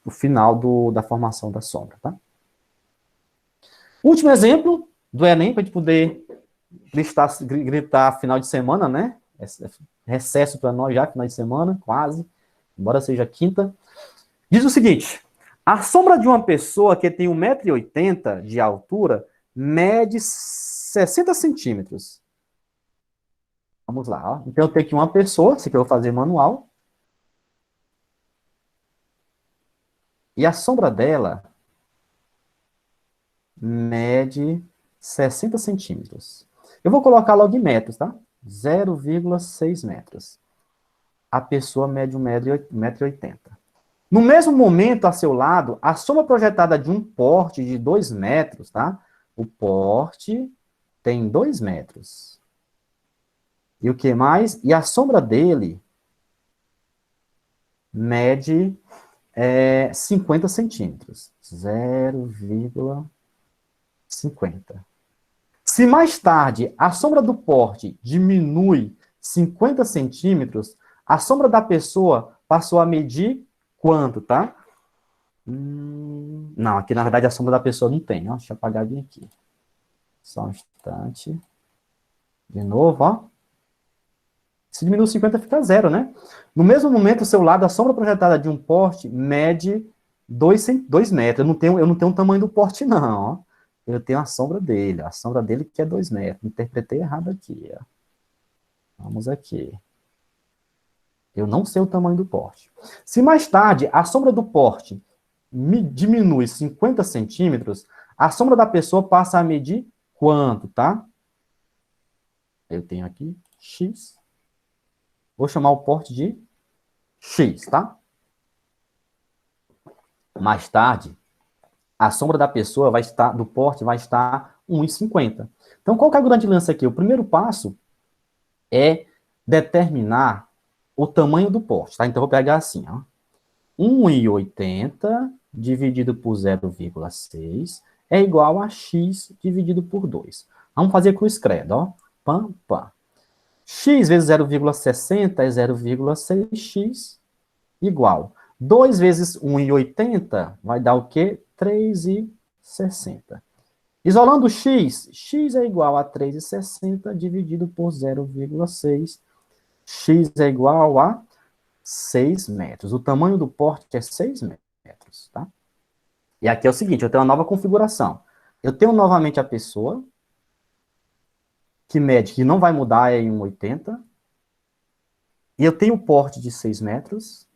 o final da formação da sombra, tá? Último exemplo do Enem, para a gente poder gritar final de semana, né? Recesso para nós já, final de semana, quase, embora seja quinta. Diz o seguinte: a sombra de uma pessoa que tem 1,80 m de altura mede 60 centímetros. Vamos lá, ó. Então eu tenho aqui uma pessoa, se que eu vou fazer manual, e a sombra dela mede 60 centímetros. Eu vou colocar logo em metros, tá? 0,6 metros. A pessoa mede 1,80 m. No mesmo momento, a seu lado, a sombra projetada de um porte de 2 metros, tá? O porte tem 2 metros. E o que mais? E a sombra dele mede 50 centímetros. 0,50. Se mais tarde a sombra do porte diminui 50 centímetros, a sombra da pessoa passou a medir quanto, tá? Não, aqui na verdade a sombra da pessoa não tem, ó. Deixa eu apagar bem aqui. Só um instante. De novo, ó. Se diminuir 50 fica 0, né? No mesmo momento, ao seu lado, a sombra projetada de um porte mede 2 metros. Eu não tenho o tamanho do porte, não, ó. Eu tenho a sombra dele. A sombra dele que é 2 metros. Interpretei errado aqui, ó. Vamos aqui. Eu não sei o tamanho do porte. Se mais tarde a sombra do porte diminui 50 centímetros, a sombra da pessoa passa a medir quanto, tá? Eu tenho aqui X. Vou chamar o porte de X, tá? Mais tarde, a sombra da pessoa do porte vai estar 1,50. Então, qual que é a grande lance aqui? O primeiro passo é determinar o tamanho do porte, tá? Então, eu vou pegar assim, ó. 1,80 dividido por 0,6 é igual a X dividido por 2. Vamos fazer cruz credo, ó. Pam, pam. X vezes 0,60 é 0,6x igual. 2 vezes 1,80 vai dar o quê? 3,60. Isolando x, x é igual a 3,60 dividido por 0,6. X é igual a 6 metros. O tamanho do porte é 6 metros, tá? E aqui é o seguinte, eu tenho uma nova configuração. Eu tenho novamente a pessoa, que mede, que não vai mudar é em 1,80. E eu tenho o porte de 6 metros,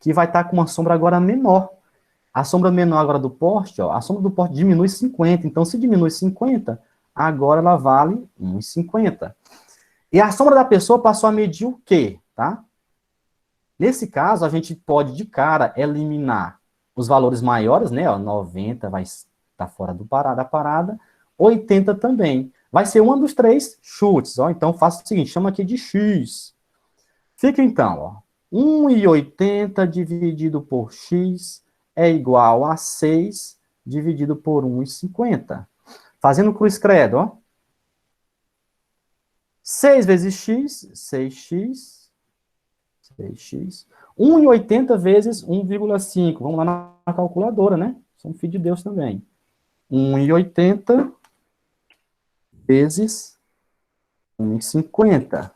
que vai estar com uma sombra agora menor. A sombra menor agora do porte, ó, a sombra do porte diminui 50. Então, se diminui 50, agora ela vale 1,50. E a sombra da pessoa passou a medir o quê, tá? Nesse caso, a gente pode, de cara, eliminar os valores maiores, né? Ó, 90 vai estar fora da parada, 80 também. Vai ser um dos três chutes, ó. Então, faça o seguinte, chama aqui de X. Fica, então, ó. 1,80 dividido por X é igual a 6 dividido por 1,50. Fazendo cruz credo, ó. 6 vezes X, 6X, 6x. 1,80 vezes 1,5. Vamos lá na calculadora, né? Sou um filho de Deus também. 1,80 vezes 1,50.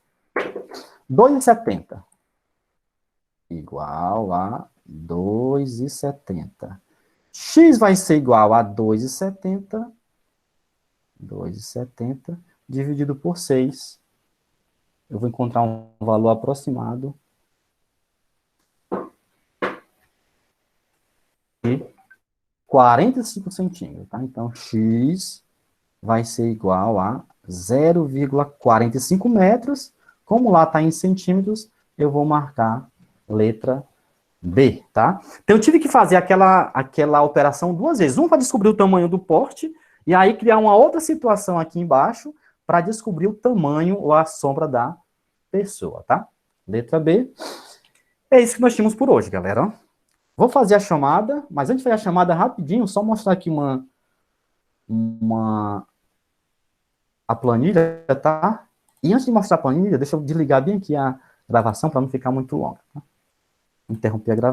2,70. Igual a 2,70. X vai ser igual a 2,70. 2,70 dividido por 6. Eu vou encontrar um valor aproximado. 45 centímetros, tá? Então, X vai ser igual a 0,45 metros. Como lá está em centímetros, eu vou marcar letra B, tá? Então, eu tive que fazer aquela operação duas vezes. Um para descobrir o tamanho do porte, e aí criar uma outra situação aqui embaixo para descobrir o tamanho ou a sombra da pessoa, tá? Letra B. É isso que nós tínhamos por hoje, galera. Vou fazer a chamada, mas antes de fazer a chamada rapidinho, só mostrar aqui a planilha, tá? E antes de mostrar a planilha, deixa eu desligar bem aqui a gravação para não ficar muito longa, tá? Interromper a gravação.